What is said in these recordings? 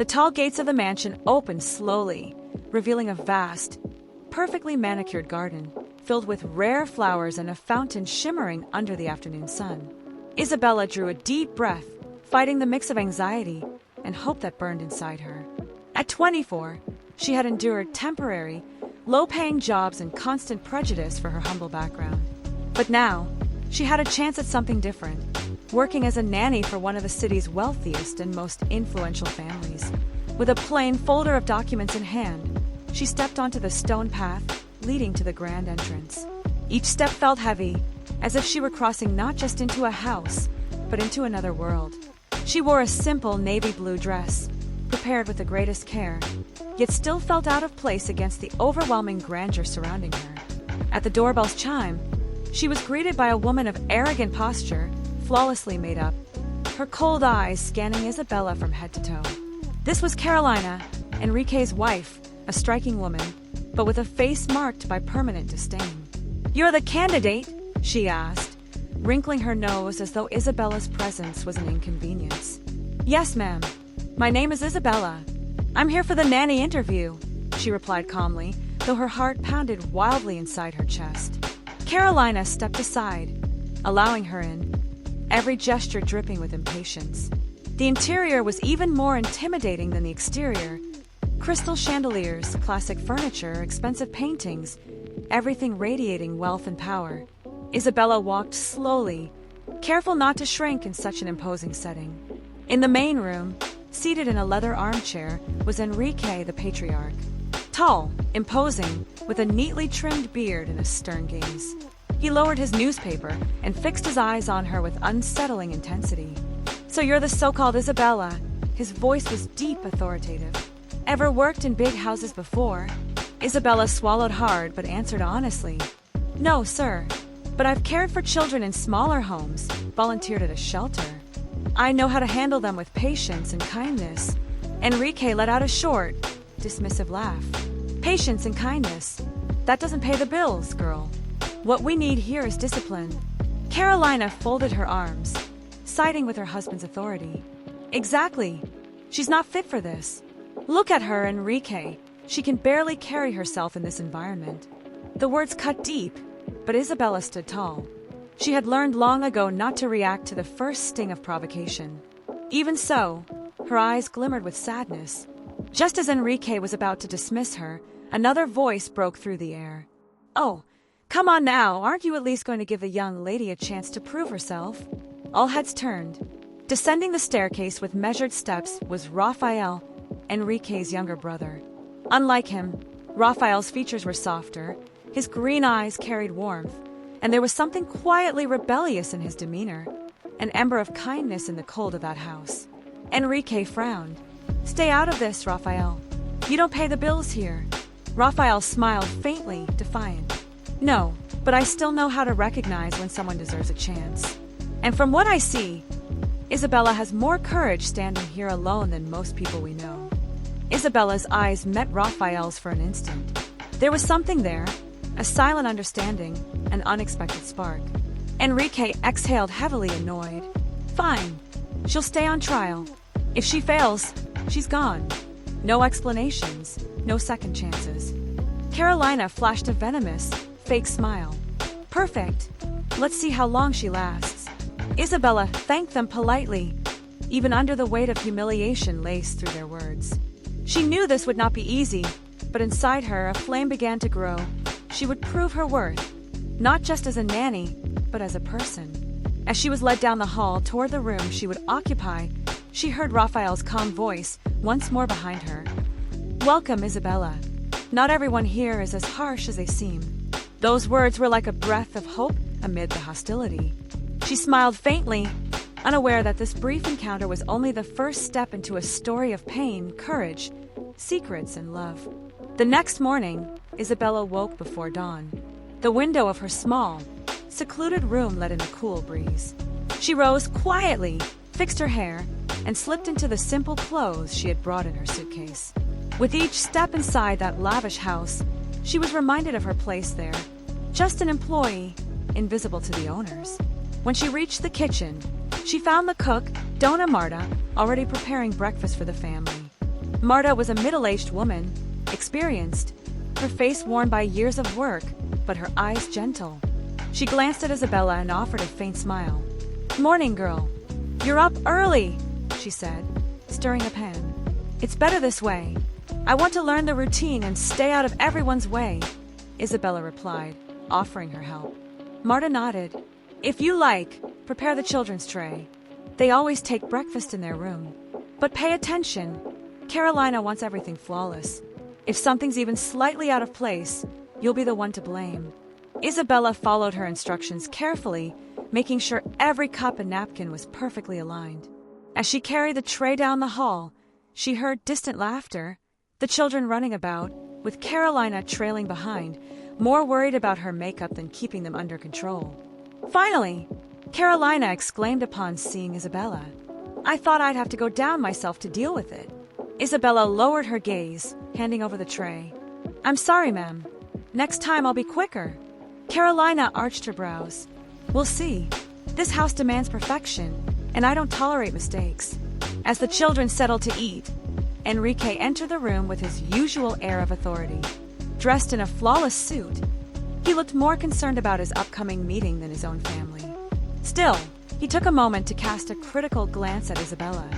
The tall gates of the mansion opened slowly, revealing a vast, perfectly manicured garden filled with rare flowers and a fountain shimmering under the afternoon sun. Isabela drew a deep breath, fighting the mix of anxiety and hope that burned inside her. At 24, she had endured temporary, low-paying jobs and constant prejudice for her humble background. But now, she had a chance at something different, working as a nanny for one of the city's wealthiest and most influential families. With a plain folder of documents in hand, she stepped onto the stone path leading to the grand entrance. Each step felt heavy, as if she were crossing not just into a house, but into another world. She wore a simple navy blue dress, prepared with the greatest care, yet still felt out of place against the overwhelming grandeur surrounding her. At the doorbell's chime, she was greeted by a woman of arrogant posture, flawlessly made up, her cold eyes scanning Isabela from head to toe. This was Carolina, Enrique's wife, a striking woman, but with a face marked by permanent disdain. "You're the candidate?" she asked, wrinkling her nose as though Isabela's presence was an inconvenience. "Yes, ma'am. My name is Isabela. I'm here for the nanny interview," she replied calmly, though her heart pounded wildly inside her chest. Carolina stepped aside, allowing her in, every gesture dripping with impatience. The interior was even more intimidating than the exterior. Crystal chandeliers, classic furniture, expensive paintings, everything radiating wealth and power. Isabela walked slowly, careful not to shrink in such an imposing setting. In the main room, seated in a leather armchair, was Enrique the patriarch. Tall, imposing, with a neatly trimmed beard and a stern gaze. He lowered his newspaper and fixed his eyes on her with unsettling intensity. "So you're the so-called Isabela." His voice was deep, authoritative. "Ever worked in big houses before?" Isabela swallowed hard but answered honestly. "No, sir. But I've cared for children in smaller homes, volunteered at a shelter. I know how to handle them with patience and kindness." Enrique let out a short, dismissive laugh. "Patience and kindness. That doesn't pay the bills, girl. What we need here is discipline." Carolina folded her arms, siding with her husband's authority. "Exactly. She's not fit for this. Look at her, Enrique. She can barely carry herself in this environment." The words cut deep, but Isabela stood tall. She had learned long ago not to react to the first sting of provocation. Even so, her eyes glimmered with sadness. Just as Enrique was about to dismiss her, another voice broke through the air. "Oh, come on now, aren't you at least going to give the young lady a chance to prove herself?" All heads turned. Descending the staircase with measured steps was Rafael, Enrique's younger brother. Unlike him, Rafael's features were softer, his green eyes carried warmth, and there was something quietly rebellious in his demeanor, an ember of kindness in the cold of that house. Enrique frowned. "Stay out of this, Rafael. You don't pay the bills here." Rafael smiled faintly, defiant. "No, but I still know how to recognize when someone deserves a chance. And from what I see, Isabela has more courage standing here alone than most people we know." Isabela's eyes met Rafael's for an instant. There was something there, a silent understanding, an unexpected spark. Enrique exhaled heavily, annoyed. "Fine. She'll stay on trial. If she fails, she's gone. No explanations, no second chances." Carolina flashed a venomous, fake smile. "Perfect. Let's see how long she lasts." Isabela thanked them politely, even under the weight of humiliation laced through their words. She knew this would not be easy, but inside her a flame began to grow. She would prove her worth, not just as a nanny, but as a person. As she was led down the hall toward the room she would occupy, she heard Rafael's calm voice once more behind her. "Welcome, Isabela. Not everyone here is as harsh as they seem." Those words were like a breath of hope amid the hostility. She smiled faintly, unaware that this brief encounter was only the first step into a story of pain, courage, secrets, and love. The next morning, Isabela woke before dawn. The window of her small, secluded room let in a cool breeze. She rose quietly, fixed her hair, and slipped into the simple clothes she had brought in her suitcase. With each step inside that lavish house, she was reminded of her place there, just an employee, invisible to the owners. When she reached the kitchen, she found the cook, Dona Marta, already preparing breakfast for the family. Marta was a middle-aged woman, experienced, her face worn by years of work, but her eyes gentle. She glanced at Isabela and offered a faint smile. "Morning, girl. You're up early," she said, stirring a pan. "It's better this way. I want to learn the routine and stay out of everyone's way," Isabela replied, offering her help. Marta nodded. "If you like, prepare the children's tray. They always take breakfast in their room. But pay attention. Carolina wants everything flawless. If something's even slightly out of place, you'll be the one to blame." Isabela followed her instructions carefully, making sure every cup and napkin was perfectly aligned. As she carried the tray down the hall, she heard distant laughter, the children running about, with Carolina trailing behind, more worried about her makeup than keeping them under control. Finally, Carolina exclaimed upon seeing Isabela. "I thought I'd have to go down myself to deal with it." Isabela lowered her gaze, handing over the tray. "I'm sorry, ma'am. Next time I'll be quicker." Carolina arched her brows. "We'll see. This house demands perfection, and I don't tolerate mistakes." As the children settled to eat, Enrique entered the room with his usual air of authority. Dressed in a flawless suit, he looked more concerned about his upcoming meeting than his own family. Still, he took a moment to cast a critical glance at Isabela.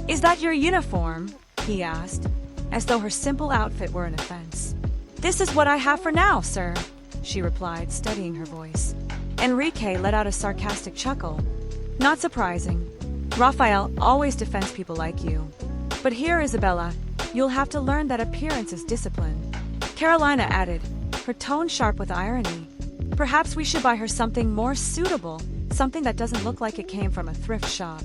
"Is that your uniform?" he asked, as though her simple outfit were an offense. "This is what I have for now, sir," she replied, steadying her voice. Enrique let out a sarcastic chuckle. "Not surprising. Rafael always defends people like you. But here, Isabela, you'll have to learn that appearance is discipline." Carolina added, her tone sharp with irony. "Perhaps we should buy her something more suitable, something that doesn't look like it came from a thrift shop."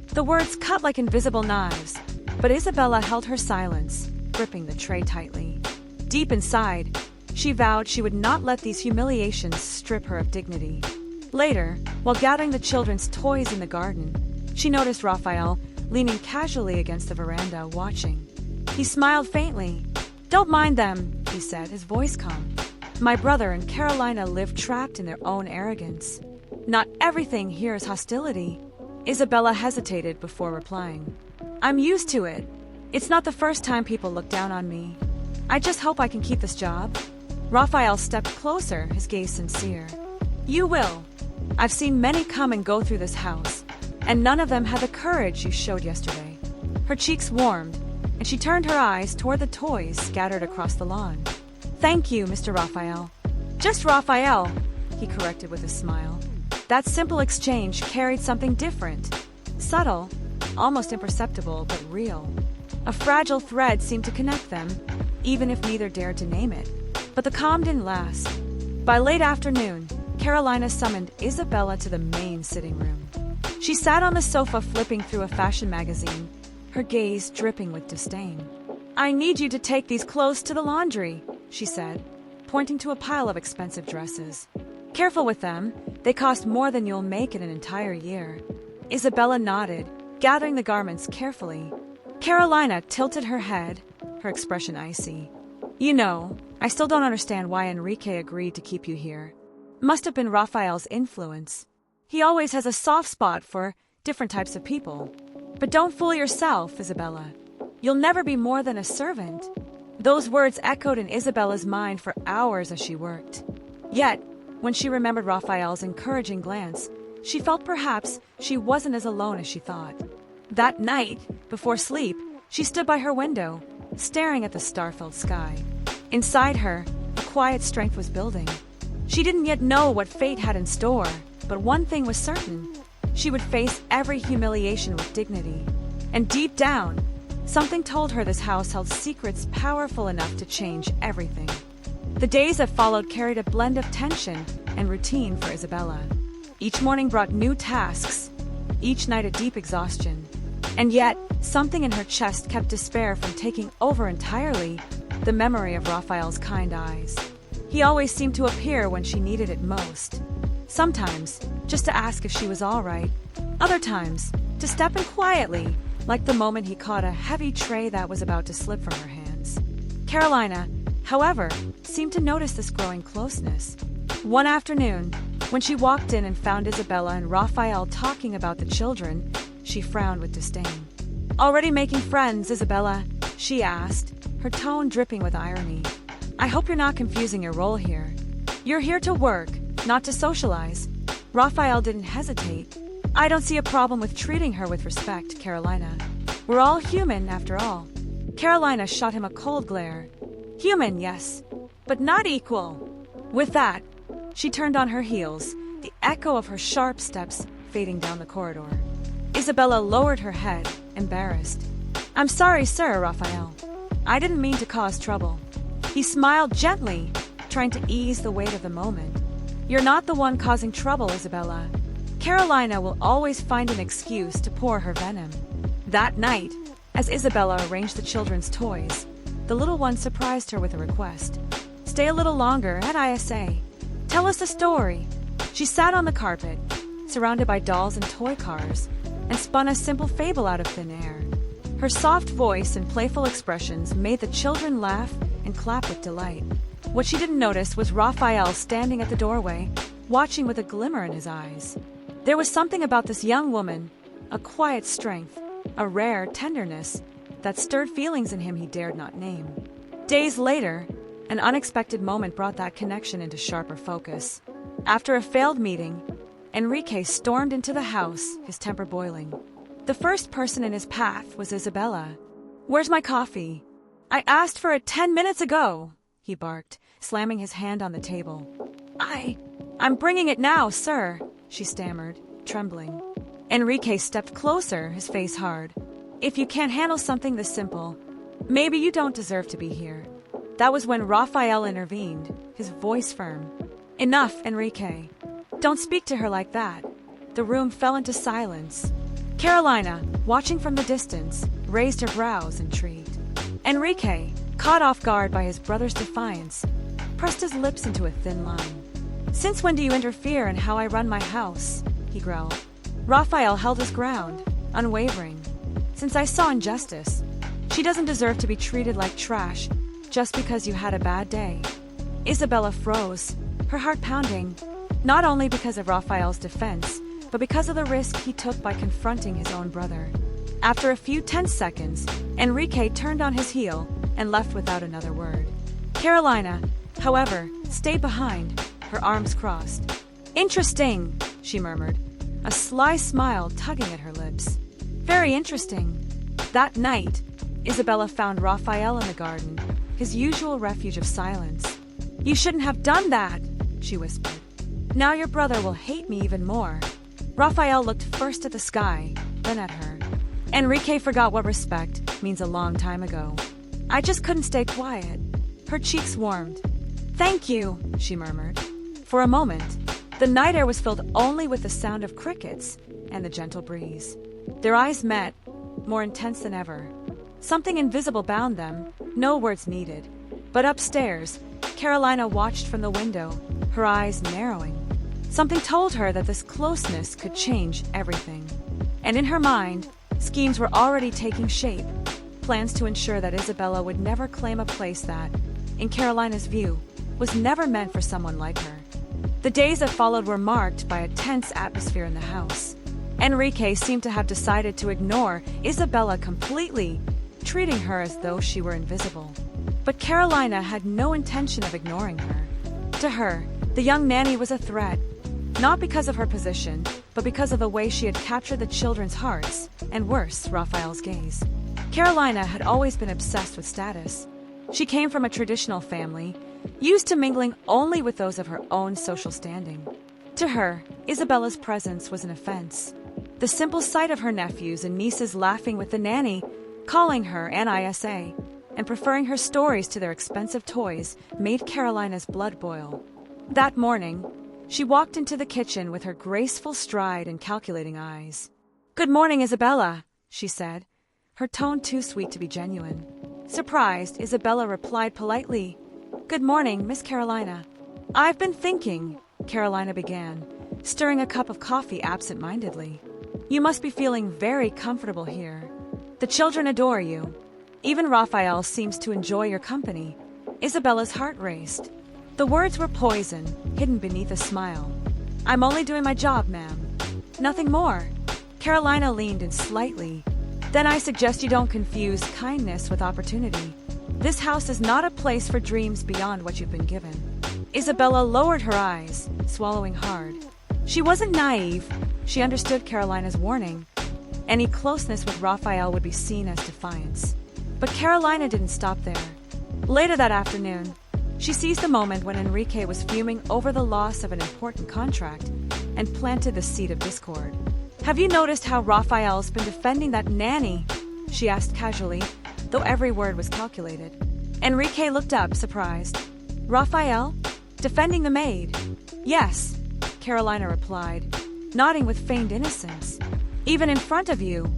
The words cut like invisible knives, but Isabela held her silence, gripping the tray tightly. Deep inside, she vowed she would not let these humiliations strip her of dignity. Later, while gathering the children's toys in the garden, she noticed Rafael leaning casually against the veranda, watching. He smiled faintly. "Don't mind them," he said, his voice calm. "My brother and Carolina live trapped in their own arrogance. Not everything here is hostility." Isabela hesitated before replying. "I'm used to it. It's not the first time people look down on me. I just hope I can keep this job." Rafael stepped closer, his gaze sincere. "You will. I've seen many come and go through this house, and none of them had the courage you showed yesterday." Her cheeks warmed, and she turned her eyes toward the toys scattered across the lawn. "Thank you, Mr. Rafael." "Just Rafael," he corrected with a smile. That simple exchange carried something different. Subtle, almost imperceptible, but real. A fragile thread seemed to connect them, even if neither dared to name it. But the calm didn't last. By late afternoon, Carolina summoned Isabela to the main sitting room. She sat on the sofa flipping through a fashion magazine, her gaze dripping with disdain. "I need you to take these clothes to the laundry," she said, pointing to a pile of expensive dresses. "Careful with them. They cost more than you'll make in an entire year." Isabela nodded, gathering the garments carefully. Carolina tilted her head, her expression icy. "You know, I still don't understand why Enrique agreed to keep you here. Must have been Rafael's influence. He always has a soft spot for different types of people. But don't fool yourself, Isabela. You'll never be more than a servant." Those words echoed in Isabela's mind for hours as she worked. Yet, when she remembered Rafael's encouraging glance, she felt perhaps she wasn't as alone as she thought. That night, before sleep, she stood by her window, staring at the star-filled sky. Inside her, a quiet strength was building. She didn't yet know what fate had in store, but one thing was certain. She would face every humiliation with dignity. And deep down, something told her this house held secrets powerful enough to change everything. The days that followed carried a blend of tension and routine for Isabela. Each morning brought new tasks, each night a deep exhaustion. And yet, something in her chest kept despair from taking over entirely, the memory of Rafael's kind eyes. He always seemed to appear when she needed it most. Sometimes, just to ask if she was all right. Other times, to step in quietly, like the moment he caught a heavy tray that was about to slip from her hands. Carolina, however, seemed to notice this growing closeness. One afternoon, when she walked in and found Isabela and Rafael talking about the children, she frowned with disdain. "Already making friends, Isabela. she asked, her tone dripping with irony. I hope you're not confusing your role here. You're here to work, not to socialize. Rafael didn't hesitate. I don't see a problem with treating her with respect, Carolina. We're all human, after all. Carolina shot him a cold glare. Human, yes, but not equal. With that, she turned on her heels, the echo of her sharp steps fading down the corridor. Isabela lowered her head, embarrassed. I'm sorry, sir, Rafael. I didn't mean to cause trouble. He smiled gently, trying to ease the weight of the moment. You're not the one causing trouble, Isabela. Carolina will always find an excuse to pour her venom. That night, as Isabela arranged the children's toys, the little one surprised her with a request. Stay a little longer at ISA. Tell us a story. She sat on the carpet, surrounded by dolls and toy cars, and spun a simple fable out of thin air. Her soft voice and playful expressions made the children laugh and clap with delight. What she didn't notice was Rafael standing at the doorway, watching with a glimmer in his eyes. There was something about this young woman, a quiet strength, a rare tenderness, that stirred feelings in him he dared not name. Days later, an unexpected moment brought that connection into sharper focus. After a failed meeting, Enrique stormed into the house, his temper boiling. The first person in his path was Isabela. Where's my coffee? I asked for it 10 minutes ago, he barked, slamming his hand on the table. I'm bringing it now, sir, she stammered, trembling. Enrique stepped closer, his face hard. If you can't handle something this simple, maybe you don't deserve to be here. That was when Rafael intervened, his voice firm. Enough, Enrique. Don't speak to her like that. The room fell into silence. Carolina, watching from the distance, raised her brows, intrigued. Enrique, caught off guard by his brother's defiance, pressed his lips into a thin line. Since when do you interfere in how I run my house? He growled. Rafael held his ground, unwavering. Since I saw injustice, she doesn't deserve to be treated like trash just because you had a bad day. Isabela froze, her heart pounding, not only because of Rafael's defense, but because of the risk he took by confronting his own brother. After a few tense seconds, Enrique turned on his heel and left without another word. Carolina, however, stayed behind, her arms crossed. Interesting, she murmured, a sly smile tugging at her lips. Very interesting. That night, Isabela found Rafael in the garden, his usual refuge of silence. You shouldn't have done that, she whispered. Now your brother will hate me even more. Rafael looked first at the sky, then at her. Enrique forgot what respect means a long time ago. I just couldn't stay quiet. Her cheeks warmed. Thank you, she murmured. For a moment, the night air was filled only with the sound of crickets and the gentle breeze. Their eyes met, more intense than ever. Something invisible bound them, no words needed. But upstairs, Carolina watched from the window, her eyes narrowing. Something told her that this closeness could change everything. And in her mind, schemes were already taking shape, plans to ensure that Isabela would never claim a place that, in Carolina's view, was never meant for someone like her. The days that followed were marked by a tense atmosphere in the house. Enrique seemed to have decided to ignore Isabela completely, treating her as though she were invisible. But Carolina had no intention of ignoring her. To her, the young nanny was a threat, not because of her position, but because of the way she had captured the children's hearts, and worse, Rafael's gaze. Carolina had always been obsessed with status. She came from a traditional family, used to mingling only with those of her own social standing. To her, Isabela's presence was an offense. The simple sight of her nephews and nieces laughing with the nanny, calling her an ISA, and preferring her stories to their expensive toys made Carolina's blood boil. That morning, she walked into the kitchen with her graceful stride and calculating eyes. "Good morning, Isabela," she said, her tone too sweet to be genuine. Surprised, Isabela replied politely, "Good morning, Miss Carolina." "I've been thinking," Carolina began, stirring a cup of coffee absent-mindedly. "You must be feeling very comfortable here. The children adore you. Even Rafael seems to enjoy your company." Isabela's heart raced. The words were poison, hidden beneath a smile. "I'm only doing my job, ma'am. Nothing more." Carolina leaned in slightly, Then I suggest you don't confuse kindness with opportunity. This house is not a place for dreams beyond what you've been given. Isabela lowered her eyes, swallowing hard. She wasn't naive. She understood Carolina's warning. Any closeness with Rafael would be seen as defiance. But Carolina didn't stop there. Later that afternoon, she seized the moment when Enrique was fuming over the loss of an important contract and planted the seed of discord. "Have you noticed how Rafael's been defending that nanny?" she asked casually, though every word was calculated. Enrique looked up, surprised. "Rafael? Defending the maid?" "Yes," Carolina replied, nodding with feigned innocence. "Even in front of you.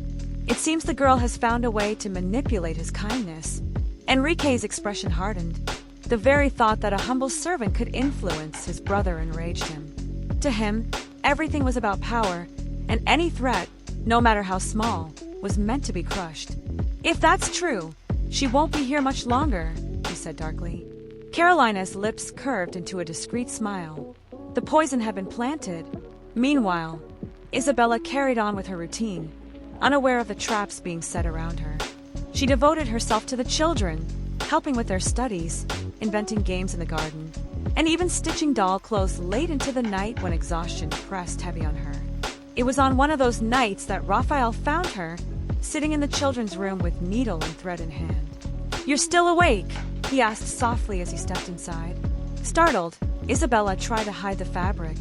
It seems the girl has found a way to manipulate his kindness." Enrique's expression hardened. The very thought that a humble servant could influence his brother enraged him. To him, everything was about power, and any threat, no matter how small, was meant to be crushed. "If that's true, she won't be here much longer," he said darkly. Carolina's lips curved into a discreet smile. The poison had been planted. Meanwhile, Isabela carried on with her routine, unaware of the traps being set around her. She devoted herself to the children, helping with their studies, inventing games in the garden, and even stitching doll clothes late into the night when exhaustion pressed heavy on her. It was on one of those nights that Rafael found her, sitting in the children's room with needle and thread in hand. "You're still awake?" he asked softly as he stepped inside. Startled, Isabela tried to hide the fabric.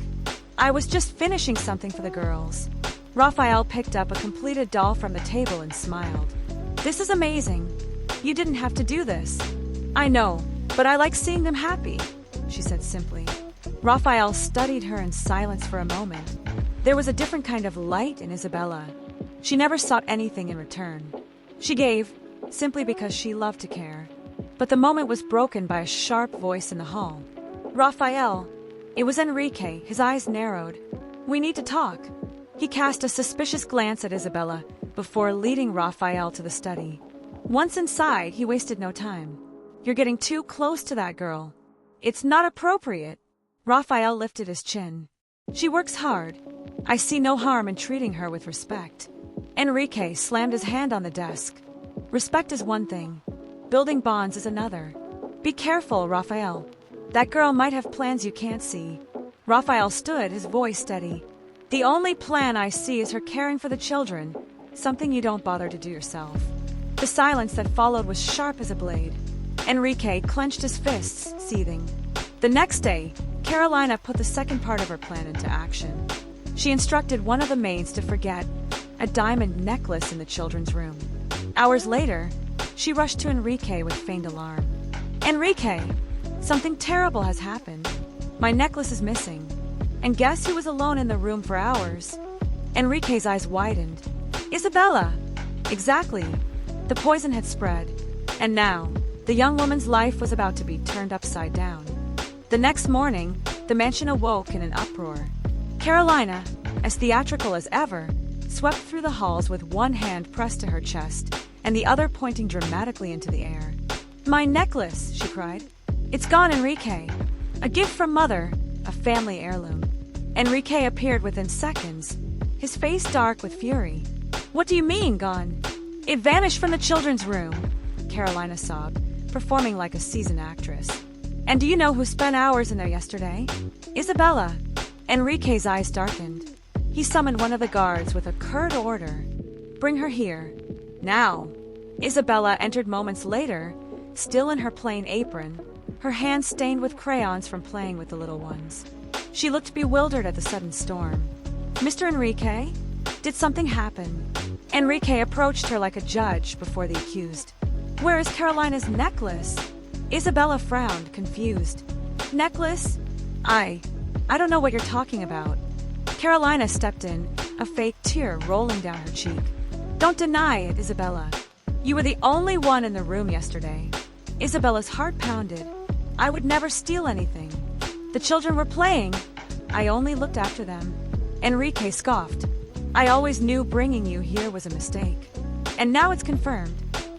"I was just finishing something for the girls." Rafael picked up a completed doll from the table and smiled. "This is amazing. You didn't have to do this." "I know, but I like seeing them happy," she said simply. Rafael studied her in silence for a moment. There was a different kind of light in Isabela. She never sought anything in return. She gave, simply because she loved to care. But the moment was broken by a sharp voice in the hall. "Rafael." It was Enrique, his eyes narrowed. "We need to talk." He cast a suspicious glance at Isabela before leading Rafael to the study. Once inside, he wasted no time. "You're getting too close to that girl. It's not appropriate." Rafael lifted his chin. "She works hard. I see no harm in treating her with respect." Enrique slammed his hand on the desk. "Respect is one thing. Building bonds is another. Be careful, Rafael. That girl might have plans you can't see." Rafael stood, his voice steady. "The only plan I see is her caring for the children, something you don't bother to do yourself." The silence that followed was sharp as a blade. Enrique clenched his fists, seething. The next day, Carolina put the second part of her plan into action. She instructed one of the maids to forget a diamond necklace in the children's room. Hours later, she rushed to Enrique with feigned alarm. "Enrique, something terrible has happened. My necklace is missing." And guess who was alone in the room for hours? Enrique's eyes widened. "Isabela!" Exactly. The poison had spread, and now the young woman's life was about to be turned upside down. The next morning, the mansion awoke in an uproar. Carolina, as theatrical as ever, swept through the halls with one hand pressed to her chest and the other pointing dramatically into the air. "My necklace!" she cried. "It's gone, Enrique. A gift from Mother, a family heirloom." Enrique appeared within seconds, his face dark with fury. "What do you mean, gone?" "It vanished from the children's room," Carolina sobbed, performing like a seasoned actress. "And do you know who spent hours in there yesterday?" "Isabela." Enrique's eyes darkened. He summoned one of the guards with a curt order. "Bring her here. Now." Isabela entered moments later, still in her plain apron, her hands stained with crayons from playing with the little ones. She looked bewildered at the sudden storm. "Mr. Enrique? Did something happen?" Enrique approached her like a judge before the accused. "Where is Carolina's necklace?" Isabela frowned, confused. "Necklace? I don't know what you're talking about." Carolina stepped in, a fake tear rolling down her cheek. "Don't deny it, Isabela. You were the only one in the room yesterday." Isabela's heart pounded. "I would never steal anything. The children were playing. I only looked after them." Enrique scoffed. "I always knew bringing you here was a mistake. And now it's confirmed."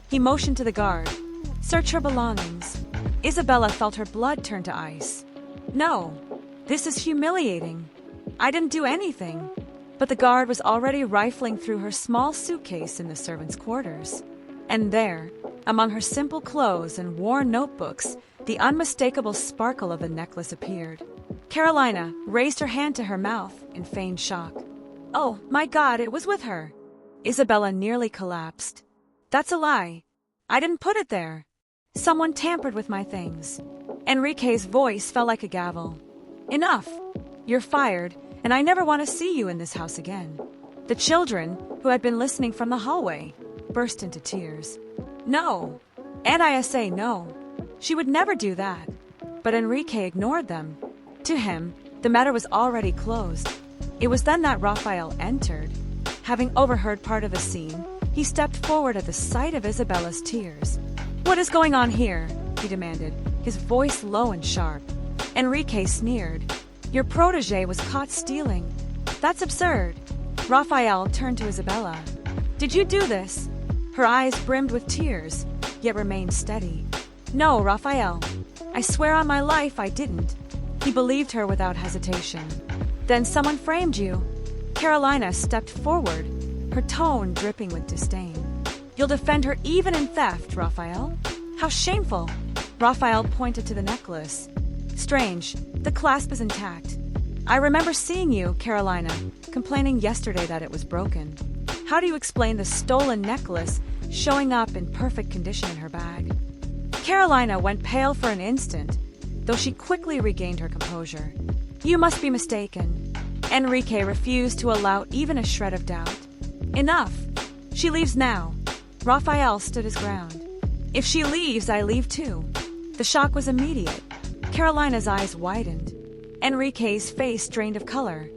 He motioned to the guard. "Search her belongings." Isabela felt her blood turn to ice. "No, this is humiliating. I didn't do anything." but the guard was already rifling through her small suitcase in the servants' quarters. And there, among her simple clothes and worn notebooks, the unmistakable sparkle of the necklace appeared. Carolina raised her hand to her mouth in feigned shock. "Oh, my God, it was with her!" Isabela nearly collapsed. "That's a lie. I didn't put it there. Someone tampered with my things." Enrique's voice fell like a gavel. "Enough! You're fired, and I never want to see you in this house again." The children, who had been listening from the hallway, burst into tears. "No! And I say no. She would never do that." But Enrique ignored them. To him, the matter was already closed. It was then that Rafael entered. Having overheard part of the scene, he stepped forward at the sight of Isabela's tears. "What is going on here?" he demanded, his voice low and sharp. Enrique sneered. "Your protege was caught stealing. That's absurd." Rafael turned to Isabela. "Did you do this?" Her eyes brimmed with tears, yet remained steady. "No, Rafael. I swear on my life I didn't." He believed her without hesitation. "Then someone framed you." Carolina stepped forward, her tone dripping with disdain. "You'll defend her even in theft, Rafael? How shameful!" Rafael pointed to the necklace. "Strange, the clasp is intact. I remember seeing you, Carolina, complaining yesterday that it was broken. How do you explain the stolen necklace showing up in perfect condition in her bag?" Carolina went pale for an instant, though she quickly regained her composure. "You must be mistaken." Enrique refused to allow even a shred of doubt. "Enough. She leaves now." Rafael stood his ground. "If she leaves, I leave too." The shock was immediate. Carolina's eyes widened. Enrique's face drained of color.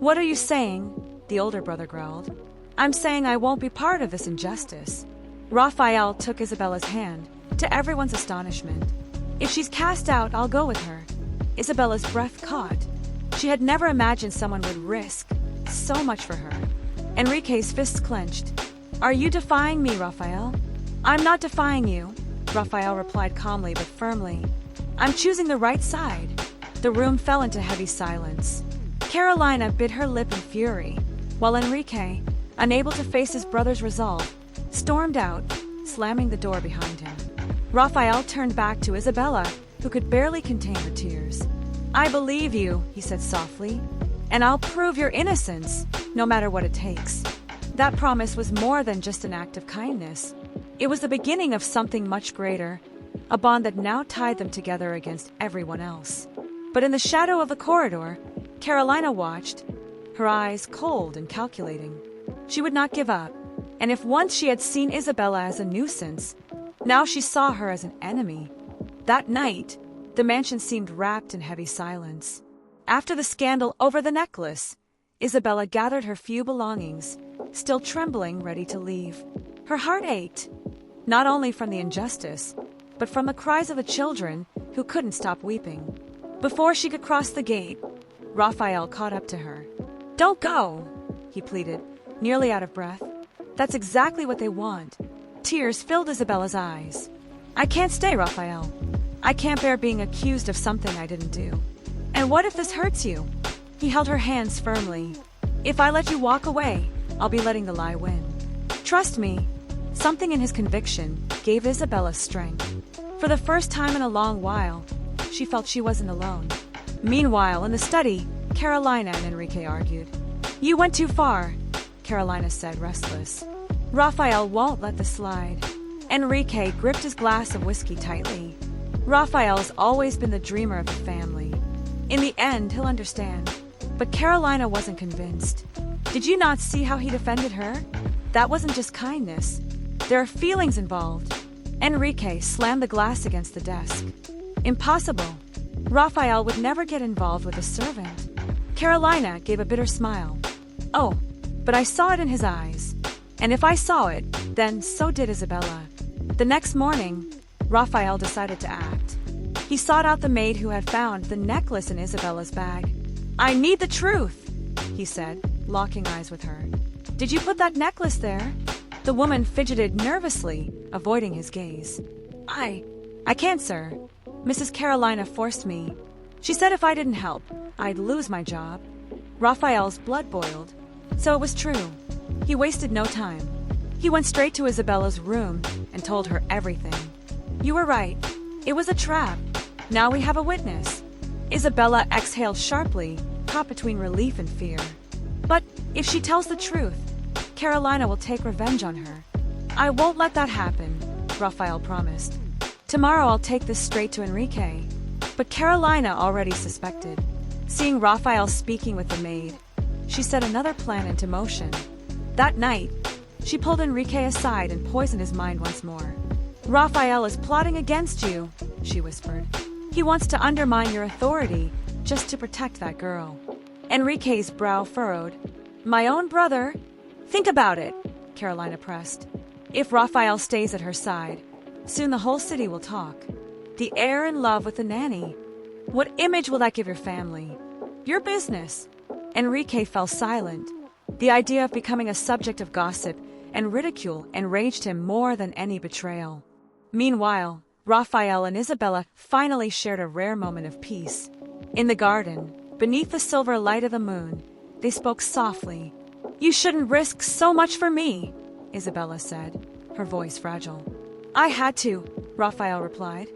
"What are you saying?" the older brother growled. "I'm saying I won't be part of this injustice." Rafael took Isabela's hand, to everyone's astonishment. "If she's cast out, I'll go with her." Isabela's breath caught. She had never imagined someone would risk so much for her. Enrique's fists clenched. "Are you defying me, Rafael?" "I'm not defying you," Rafael replied calmly but firmly. "I'm choosing the right side." The room fell into heavy silence. Carolina bit her lip in fury, while Enrique, unable to face his brother's resolve, stormed out, slamming the door behind him. Rafael turned back to Isabela, who could barely contain her tears. "I believe you," he said softly, "and I'll prove your innocence, no matter what it takes." That promise was more than just an act of kindness. It was the beginning of something much greater, a bond that now tied them together against everyone else. But in the shadow of the corridor, Carolina watched, her eyes cold and calculating. She would not give up, and if once she had seen Isabela as a nuisance, now she saw her as an enemy. That night, the mansion seemed wrapped in heavy silence. After the scandal over the necklace, Isabela gathered her few belongings, still trembling, ready to leave. Her heart ached, not only from the injustice, but from the cries of the children who couldn't stop weeping. Before she could cross the gate, Rafael caught up to her. "Don't go," he pleaded, nearly out of breath. "That's exactly what they want." Tears filled Isabela's eyes. "I can't stay, Rafael. I can't bear being accused of something I didn't do. And what if this hurts you?" He held her hands firmly. "If I let you walk away, I'll be letting the lie win. Trust me." Something in his conviction gave Isabela strength. For the first time in a long while, she felt she wasn't alone. Meanwhile, in the study, Carolina and Enrique argued. "You went too far," Carolina said, restless. "Rafael won't let this slide." Enrique gripped his glass of whiskey tightly. Rafael's always been the dreamer of the family. In the end, he'll understand. But Carolina wasn't convinced. Did you not see how he defended her? That wasn't just kindness. There are feelings involved. Enrique slammed the glass against the desk. Impossible. Rafael would never get involved with a servant. Carolina gave a bitter smile. "Oh, but I saw it in his eyes. And if I saw it, then so did Isabela." The next morning, Rafael decided to act. He sought out the maid who had found the necklace in Isabela's bag. "I need the truth," he said, locking eyes with her. "Did you put that necklace there?" The woman fidgeted nervously, avoiding his gaze. I can't, sir. Mrs. Carolina forced me. She said if I didn't help, I'd lose my job." Rafael's blood boiled. So it was true. He wasted no time. He went straight to Isabela's room and told her everything. You were right. It was a trap. Now we have a witness. Isabela exhaled sharply, caught between relief and fear. But if she tells the truth, Carolina will take revenge on her. I won't let that happen, Rafael promised. Tomorrow I'll take this straight to Enrique. But Carolina already suspected. Seeing Rafael speaking with the maid, she set another plan into motion. That night, she pulled Enrique aside and poisoned his mind once more. Rafael is plotting against you, she whispered. He wants to undermine your authority just to protect that girl. Enrique's brow furrowed. My own brother? Think about it, Carolina pressed. If Rafael stays at her side, soon the whole city will talk. The heir in love with the nanny. What image will that give your family? Your business. Enrique fell silent. The idea of becoming a subject of gossip and ridicule enraged him more than any betrayal. Meanwhile, Rafael and Isabela finally shared a rare moment of peace. In the garden, beneath the silver light of the moon, they spoke softly. You shouldn't risk so much for me, Isabela said, her voice fragile. I had to, Rafael replied.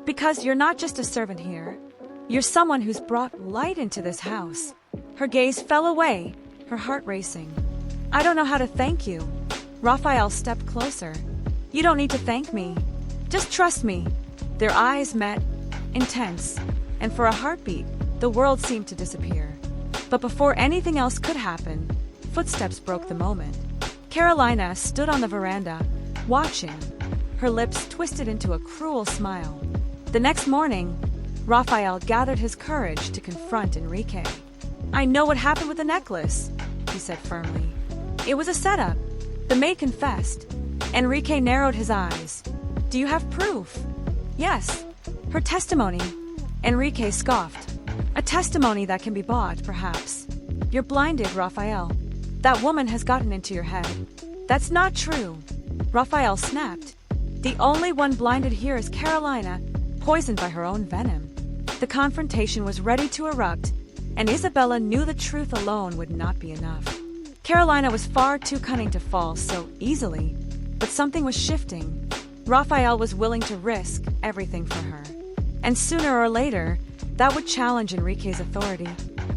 Because you're not just a servant here. You're someone who's brought light into this house. Her gaze fell away, her heart racing. I don't know how to thank you. Rafael stepped closer. You don't need to thank me. Just trust me. Their eyes met, intense, and for a heartbeat, the world seemed to disappear. But before anything else could happen, footsteps broke the moment. Carolina stood on the veranda, watching, her lips twisted into a cruel smile. The next morning, Rafael gathered his courage to confront Enrique. I know what happened with the necklace, he said firmly. It was a setup. The maid confessed. Enrique narrowed his eyes. Do you have proof? Yes. Her testimony. Enrique scoffed. A testimony that can be bought, perhaps. You're blinded, Rafael. That woman has gotten into your head. That's not true. Rafael snapped. The only one blinded here is Carolina, poisoned by her own venom. The confrontation was ready to erupt, and Isabela knew the truth alone would not be enough. Carolina was far too cunning to fall so easily, but something was shifting. Rafael was willing to risk everything for her. And sooner or later, that would challenge Enrique's authority,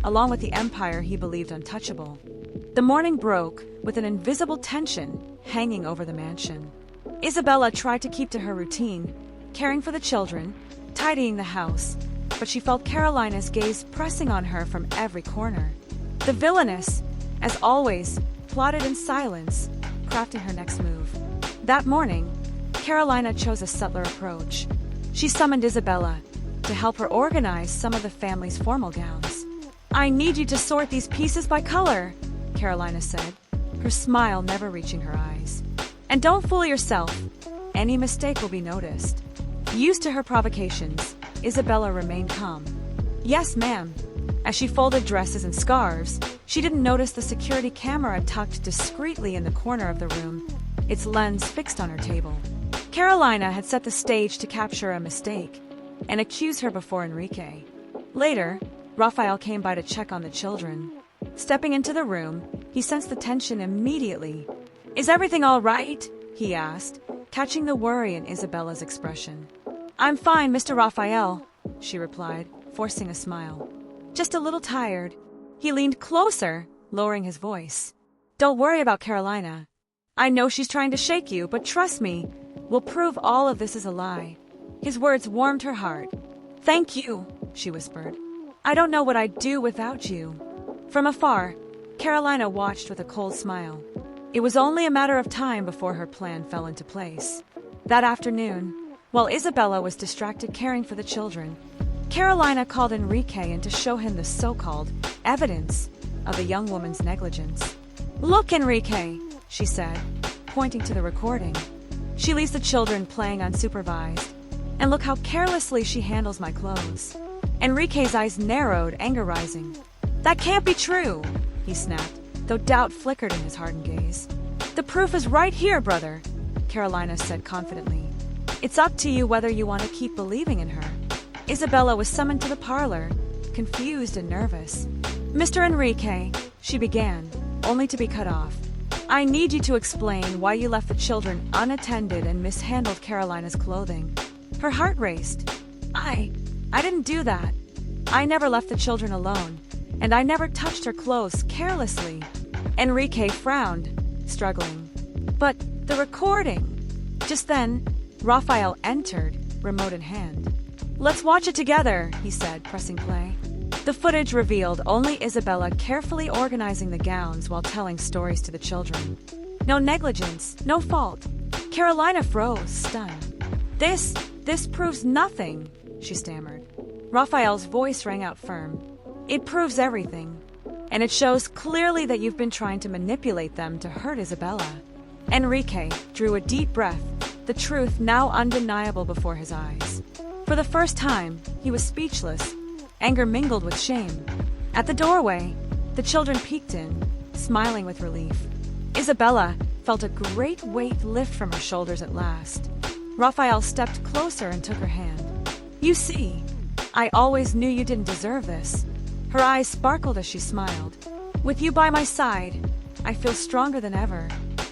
along with the empire he believed untouchable. The morning broke with an invisible tension hanging over the mansion. Isabela tried to keep to her routine, caring for the children, tidying the house, but she felt Carolina's gaze pressing on her from every corner. The villainess, as always, plotted in silence, crafting her next move. That morning, Carolina chose a subtler approach. She summoned Isabela to help her organize some of the family's formal gowns. I need you to sort these pieces by color, Carolina said, her smile never reaching her eyes. And don't fool yourself. Any mistake will be noticed. Used to her provocations, Isabela remained calm. Yes, ma'am. As she folded dresses and scarves, she didn't notice the security camera tucked discreetly in the corner of the room, its lens fixed on her table. Carolina had set the stage to capture a mistake and accuse her before Enrique. Later, Rafael came by to check on the children. Stepping into the room, he sensed the tension immediately. Is everything all right? He asked, catching the worry in Isabela's expression. I'm fine, Mr. Rafael, she replied, forcing a smile. Just a little tired. He leaned closer, lowering his voice. Don't worry about Carolina. I know she's trying to shake you, but trust me, we'll prove all of this is a lie. His words warmed her heart. Thank you, she whispered. I don't know what I'd do without you. From afar, Carolina watched with a cold smile. It was only a matter of time before her plan fell into place. That afternoon, while Isabela was distracted caring for the children, Carolina called Enrique in to show him the so-called evidence of the young woman's negligence. Look, Enrique, she said, pointing to the recording. She leaves the children playing unsupervised. And look how carelessly she handles my clothes. Enrique's eyes narrowed, anger rising. That can't be true, he snapped, though doubt flickered in his hardened gaze. The proof is right here, brother, Carolina said confidently. It's up to you whether you want to keep believing in her. Isabela was summoned to the parlor, confused and nervous. Mr. Enrique, she began, only to be cut off. I need you to explain why you left the children unattended and mishandled Carolina's clothing. Her heart raced. I didn't do that. I never left the children alone, and I never touched her clothes carelessly. Enrique frowned, struggling. But the recording. Just then, Rafael entered, remote in hand. Let's watch it together, he said, pressing play. The footage revealed only Isabela carefully organizing the gowns while telling stories to the children. No negligence, no fault. Carolina froze, stunned. This proves nothing, she stammered. Rafael's voice rang out firm. It proves everything. And it shows clearly that you've been trying to manipulate them to hurt Isabela. Enrique drew a deep breath, the truth now undeniable before his eyes. For the first time, he was speechless. Anger mingled with shame. At the doorway, the children peeked in, smiling with relief. Isabela felt a great weight lift from her shoulders at last. Rafael stepped closer and took her hand. You see, I always knew you didn't deserve this. Her eyes sparkled as she smiled. With you by my side, I feel stronger than ever.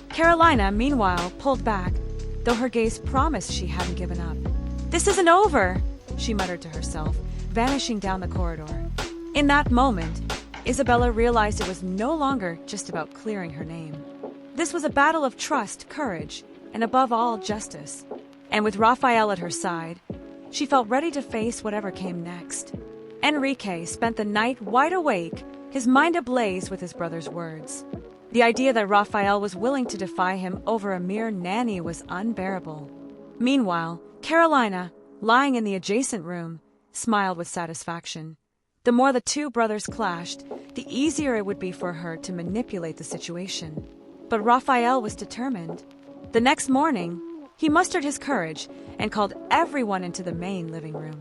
Carolina, meanwhile, pulled back, though her gaze promised she hadn't given up. This isn't over, she muttered to herself, vanishing down the corridor. In that moment, Isabela realized it was no longer just about clearing her name. This was a battle of trust, courage, and above all, justice. And with Rafael at her side, she felt ready to face whatever came next. Enrique spent the night wide awake, his mind ablaze with his brother's words. The idea that Rafael was willing to defy him over a mere nanny was unbearable. Meanwhile, Carolina, lying in the adjacent room, smiled with satisfaction. The more the two brothers clashed, the easier it would be for her to manipulate the situation. But Rafael was determined. The next morning, he mustered his courage and called everyone into the main living room.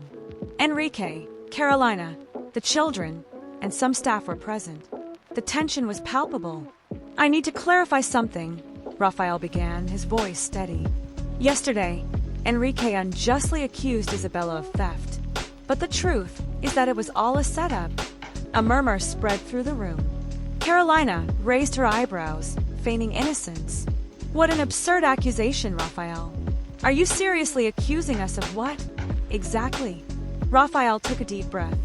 Enrique, Carolina, the children, and some staff were present. The tension was palpable. I need to clarify something, Rafael began, his voice steady. Yesterday, Enrique unjustly accused Isabela of theft. But the truth is that it was all a setup. A murmur spread through the room. Carolina raised her eyebrows, feigning innocence. What an absurd accusation, Rafael. Are you seriously accusing us of what? Exactly. Rafael took a deep breath.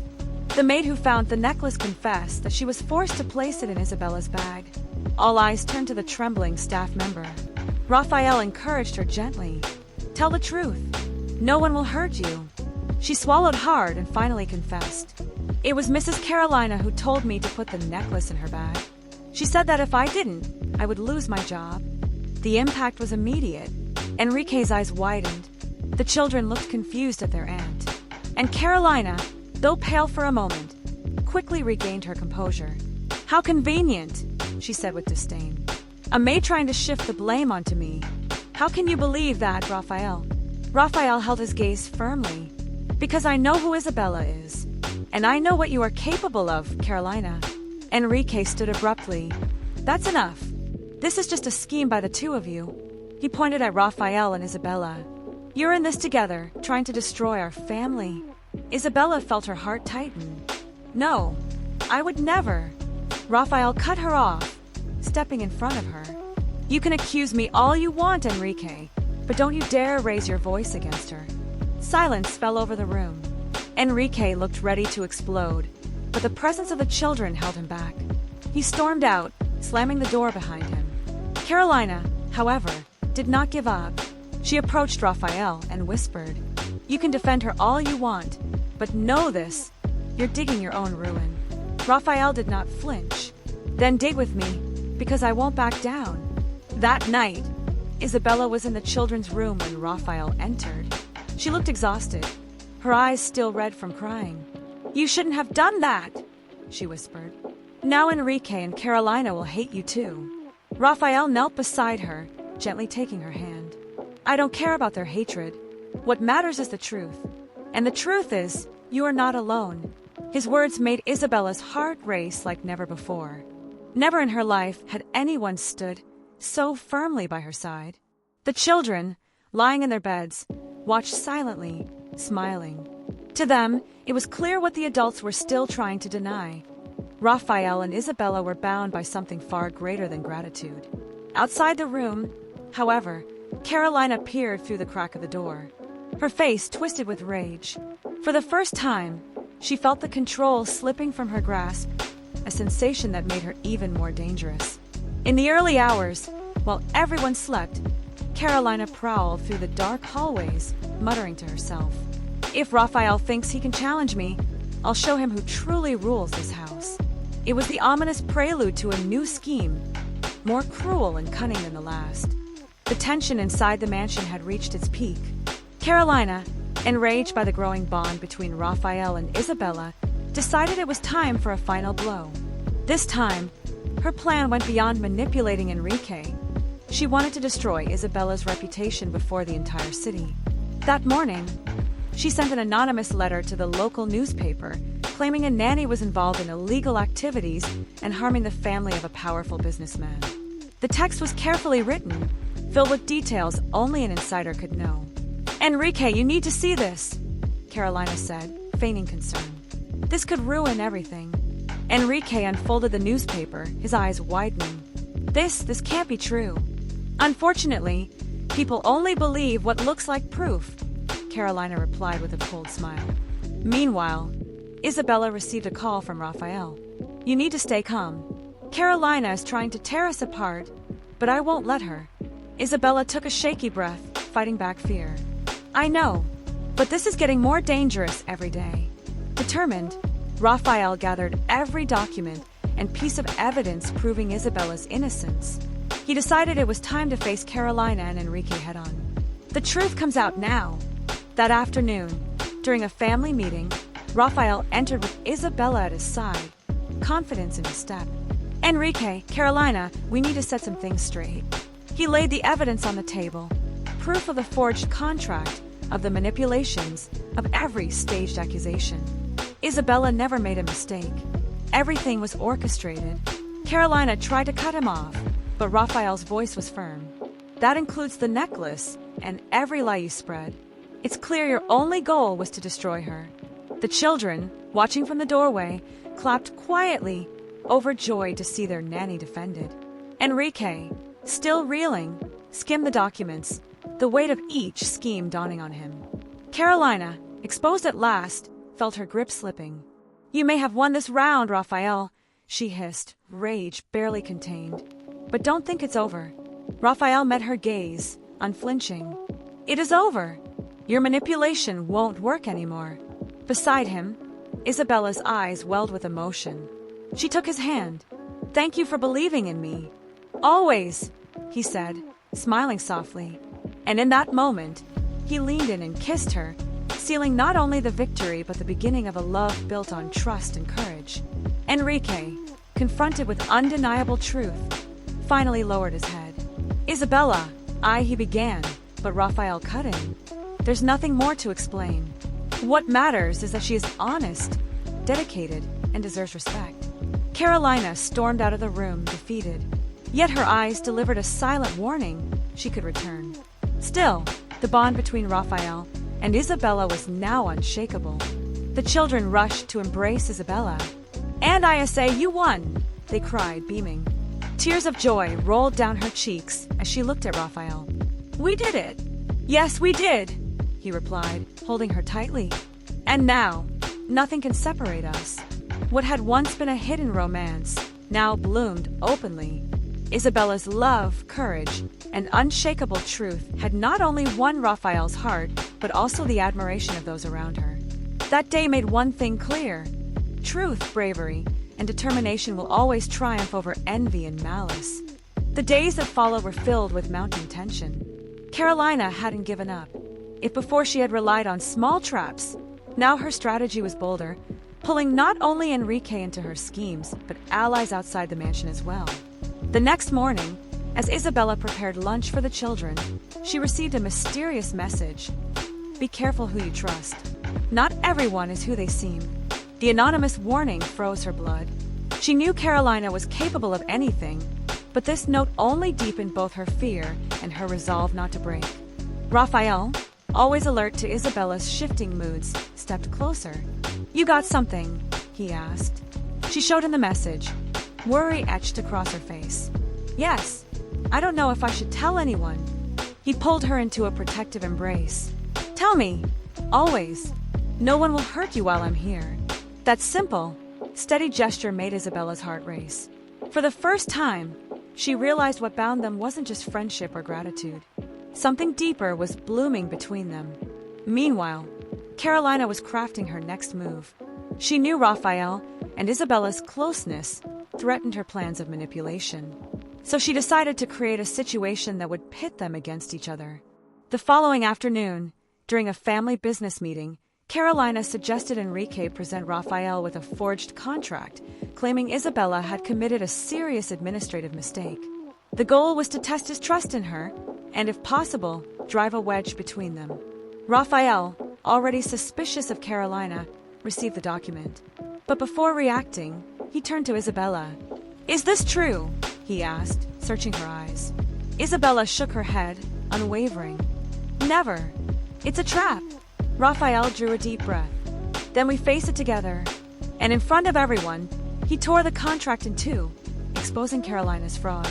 The maid who found the necklace confessed that she was forced to place it in Isabela's bag. All eyes turned to the trembling staff member. Rafael encouraged her gently. Tell the truth. No one will hurt you. She swallowed hard and finally confessed. It was Mrs. Carolina who told me to put the necklace in her bag. She said that if I didn't, I would lose my job. The impact was immediate. Enrique's eyes widened. The children looked confused at their aunt. And Carolina, though pale for a moment, quickly regained her composure. How convenient, she said with disdain. A maid trying to shift the blame onto me. How can you believe that, Rafael? Rafael held his gaze firmly. Because I know who Isabela is. And I know what you are capable of, Carolina. Enrique stood abruptly. That's enough. This is just a scheme by the two of you. He pointed at Rafael and Isabela. You're in this together, trying to destroy our family. Isabela felt her heart tighten. No, I would never. Rafael cut her off, stepping in front of her. You can accuse me all you want, Enrique, but don't you dare raise your voice against her. Silence fell over the room. Enrique looked ready to explode, but the presence of the children held him back. He stormed out, slamming the door behind him. Carolina, however, did not give up. She approached Rafael and whispered, You can defend her all you want, but know this, you're digging your own ruin. Rafael did not flinch. Then dig with me, because I won't back down. That night, Isabela was in the children's room when Rafael entered. She looked exhausted, her eyes still red from crying. You shouldn't have done that, she whispered. Now Enrique and Carolina will hate you too. Rafael knelt beside her, gently taking her hand. I don't care about their hatred. What matters is the truth. And the truth is, you are not alone. His words made Isabela's heart race like never before. Never in her life had anyone stood so firmly by her side. The children, lying in their beds, watched silently, smiling. To them, it was clear what the adults were still trying to deny. Rafael and Isabela were bound by something far greater than gratitude. Outside the room, however, Carolina peered through the crack of the door. Her face twisted with rage. For the first time, she felt the control slipping from her grasp, a sensation that made her even more dangerous. In the early hours, while everyone slept, Carolina prowled through the dark hallways, muttering to herself, "If Rafael thinks he can challenge me, I'll show him who truly rules this house." It was the ominous prelude to a new scheme, more cruel and cunning than the last. The tension inside the mansion had reached its peak. Carolina, enraged by the growing bond between Rafael and Isabela, decided it was time for a final blow. This time, her plan went beyond manipulating Enrique. She wanted to destroy Isabela's reputation before the entire city. That morning, she sent an anonymous letter to the local newspaper, claiming a nanny was involved in illegal activities and harming the family of a powerful businessman. The text was carefully written, filled with details only an insider could know. "Enrique, you need to see this," Carolina said, feigning concern. "This could ruin everything." Enrique unfolded the newspaper, his eyes widening. This can't be true." "Unfortunately, people only believe what looks like proof," Carolina replied with a cold smile. Meanwhile, Isabela received a call from Rafael. "You need to stay calm. Carolina is trying to tear us apart, but I won't let her." Isabela took a shaky breath, fighting back fear. "I know, but this is getting more dangerous every day." Determined, Rafael gathered every document and piece of evidence proving Isabela's innocence. He decided it was time to face Carolina and Enrique head-on. The truth comes out now. That afternoon, during a family meeting, Rafael entered with Isabela at his side, confidence in his step. "Enrique, Carolina, we need to set some things straight." He laid the evidence on the table, proof of the forged contract, of the manipulations, of every staged accusation. Isabela never made a mistake. Everything was orchestrated. Carolina tried to cut him off, but Rafael's voice was firm. "That includes the necklace and every lie you spread. It's clear your only goal was to destroy her." The children, watching from the doorway, clapped quietly, overjoyed to see their nanny defended. Enrique, still reeling, skimmed the documents, the weight of each scheme dawning on him. Carolina, exposed at last, felt her grip slipping. "You may have won this round, Rafael," she hissed, rage barely contained. "But don't think it's over." Rafael met her gaze, unflinching. "It is over. Your manipulation won't work anymore." Beside him, Isabela's eyes welled with emotion. She took his hand. "Thank you for believing in me." "Always," he said, smiling softly. And in that moment, he leaned in and kissed her, sealing not only the victory but the beginning of a love built on trust and courage. Enrique, confronted with undeniable truth, finally lowered his head. "Isabela," he began, but Rafael cut in. "There's nothing more to explain. What matters is that she is honest, dedicated, and deserves respect." Carolina stormed out of the room, defeated. Yet her eyes delivered a silent warning she could return. Still, the bond between Rafael and Isabela was now unshakable. The children rushed to embrace Isabela. "And Isa, you won!" they cried, beaming. Tears of joy rolled down her cheeks as she looked at Rafael. "We did it!" "Yes, we did!" he replied, holding her tightly. "And now, nothing can separate us." What had once been a hidden romance now bloomed openly. Isabela's love, courage, and unshakable truth had not only won Rafael's heart, but also the admiration of those around her. That day made one thing clear. Truth, bravery, and determination will always triumph over envy and malice. The days that followed were filled with mounting tension. Carolina hadn't given up. If before she had relied on small traps, now her strategy was bolder, pulling not only Enrique into her schemes, but allies outside the mansion as well. The next morning, as Isabela prepared lunch for the children, she received a mysterious message. "Be careful who you trust. Not everyone is who they seem." The anonymous warning froze her blood. She knew Carolina was capable of anything, but this note only deepened both her fear and her resolve not to break. Rafael, always alert to Isabela's shifting moods, stepped closer. "You got something?" he asked. She showed him the message. Worry etched across her face. Yes, I don't know if I should tell anyone. He pulled her into a protective embrace. Tell me, always. No one will hurt you while I'm here. That simple, steady gesture made Isabella's heart race. For the first time, she realized what bound them wasn't just friendship or gratitude. Something deeper was blooming between them. Meanwhile, Carolina was crafting her next move. She knew Rafael and Isabella's closeness threatened her plans of manipulation. So she decided to create a situation that would pit them against each other. The following afternoon, during a family business meeting, Carolina suggested Enrique present Rafael with a forged contract, claiming Isabela had committed a serious administrative mistake. The goal was to test his trust in her, and if possible, drive a wedge between them. Rafael, already suspicious of Carolina, received the document. But before reacting, he turned to Isabela. Is this true? He asked, searching her eyes. Isabela shook her head, unwavering. Never. It's a trap. Rafael drew a deep breath. Then we face it together. And in front of everyone, he tore the contract in two, exposing Carolina's fraud.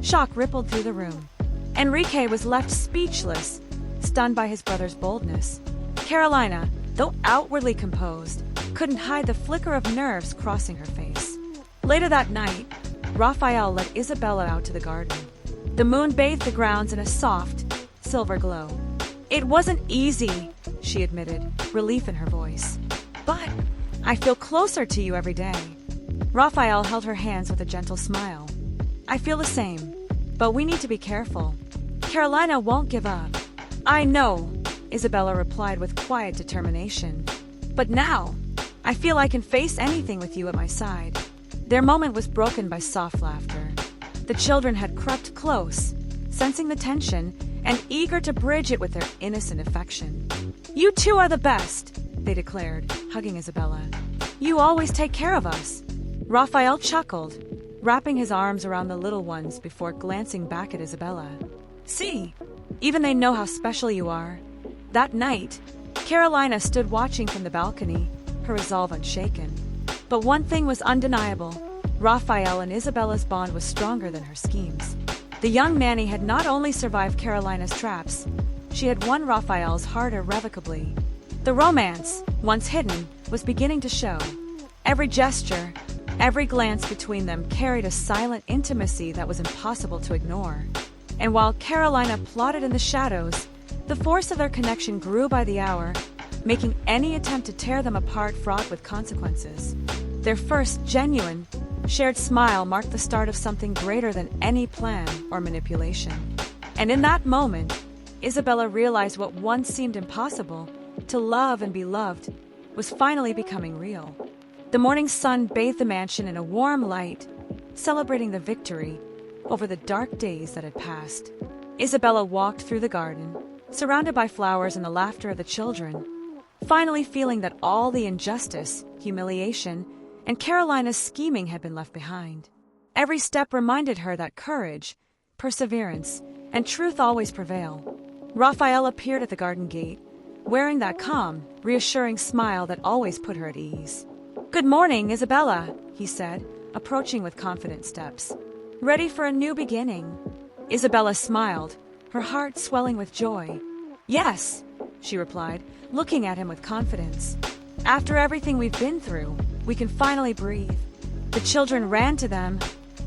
Shock rippled through the room. Enrique was left speechless, stunned by his brother's boldness. Carolina, though outwardly composed, couldn't hide the flicker of nerves crossing her face. Later that night, Rafael led Isabela out to the garden. The moon bathed the grounds in a soft, silver glow. It wasn't easy, she admitted, relief in her voice. But I feel closer to you every day. Rafael held her hands with a gentle smile. I feel the same, but we need to be careful. Carolina won't give up. I know, Isabela replied with quiet determination. But now, I feel I can face anything with you at my side. Their moment was broken by soft laughter. The children had crept close, sensing the tension and eager to bridge it with their innocent affection. You two are the best, they declared, hugging Isabela. You always take care of us. Rafael chuckled, wrapping his arms around the little ones before glancing back at Isabela. See, even they know how special you are. That night, Carolina stood watching from the balcony, her resolve unshaken. But one thing was undeniable. Rafael and Isabela's bond was stronger than her schemes. The young Manny had not only survived Carolina's traps, she had won Rafael's heart irrevocably. The romance, once hidden, was beginning to show. Every gesture, every glance between them carried a silent intimacy that was impossible to ignore. And while Carolina plotted in the shadows, the force of their connection grew by the hour, making any attempt to tear them apart fraught with consequences. Their first genuine, shared smile marked the start of something greater than any plan or manipulation. And in that moment, Isabela realized what once seemed impossible, to love and be loved, was finally becoming real. The morning sun bathed the mansion in a warm light, celebrating the victory over the dark days that had passed. Isabela walked through the garden, surrounded by flowers and the laughter of the children, finally feeling that all the injustice, humiliation, and Carolina's scheming had been left behind. Every step reminded her that courage, perseverance, and truth always prevail. Rafael appeared at the garden gate, wearing that calm, reassuring smile that always put her at ease. Good morning, Isabela, he said, approaching with confident steps. Ready for a new beginning? Isabela smiled, her heart swelling with joy. Yes, she replied, looking at him with confidence. After everything we've been through, we can finally breathe. The children ran to them,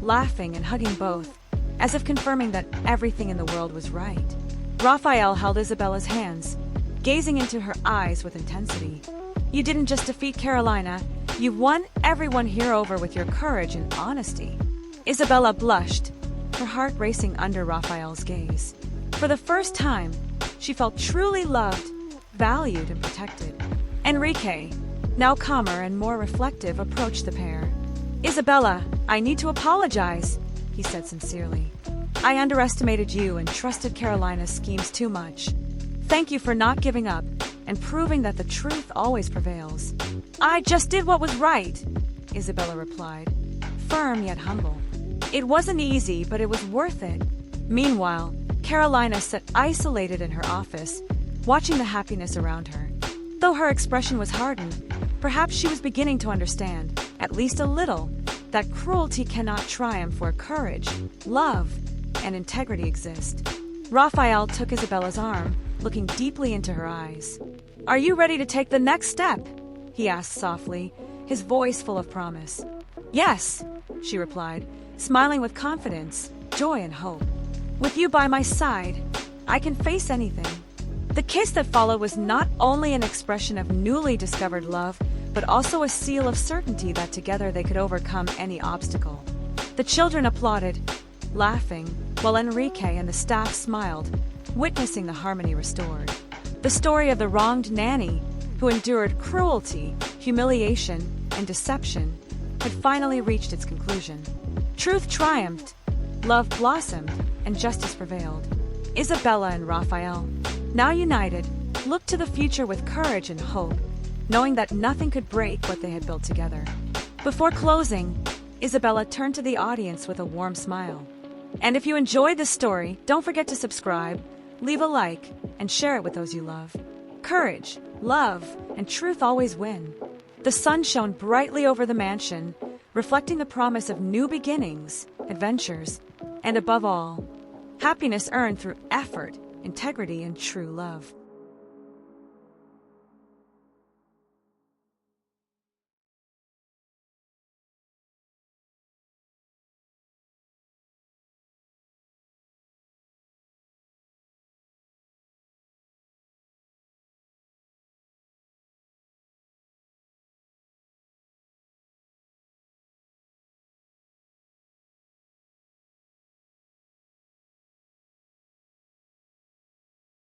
laughing and hugging both, as if confirming that everything in the world was right. Rafael held Isabela's hands, gazing into her eyes with intensity. You didn't just defeat Carolina, you won everyone here over with your courage and honesty. Isabela blushed, her heart racing under Rafael's gaze. For the first time, she felt truly loved, valued, and protected. Enrique, now calmer and more reflective, approached the pair. Isabela, I need to apologize, he said sincerely. I underestimated you and trusted Carolina's schemes too much. Thank you for not giving up and proving that the truth always prevails. I just did what was right, Isabela replied, firm yet humble. It wasn't easy, but it was worth it. Meanwhile, Carolina sat isolated in her office, watching the happiness around her. Though her expression was hardened, perhaps she was beginning to understand. at least a little, that cruelty cannot triumph where courage, love, and integrity exist. Rafael took Isabela's arm, looking deeply into her eyes. "Are you ready to take the next step?" he asked softly, his voice full of promise. "Yes," she replied, smiling with confidence, joy, and hope. "With you by my side, I can face anything." The kiss that followed was not only an expression of newly discovered love, but also a seal of certainty that together they could overcome any obstacle. The children applauded, laughing, while Enrique and the staff smiled, witnessing the harmony restored. The story of the wronged nanny, who endured cruelty, humiliation, and deception, had finally reached its conclusion. Truth triumphed, love blossomed, and justice prevailed. Isabela and Rafael, now united, looked to the future with courage and hope, knowing that nothing could break what they had built together. Before closing, Isabela turned to the audience with a warm smile. And if you enjoyed this story, don't forget to subscribe, leave a like, and share it with those you love. Courage, love, and truth always win. The sun shone brightly over the mansion, reflecting the promise of new beginnings, adventures, and above all, happiness earned through effort, integrity, and true love.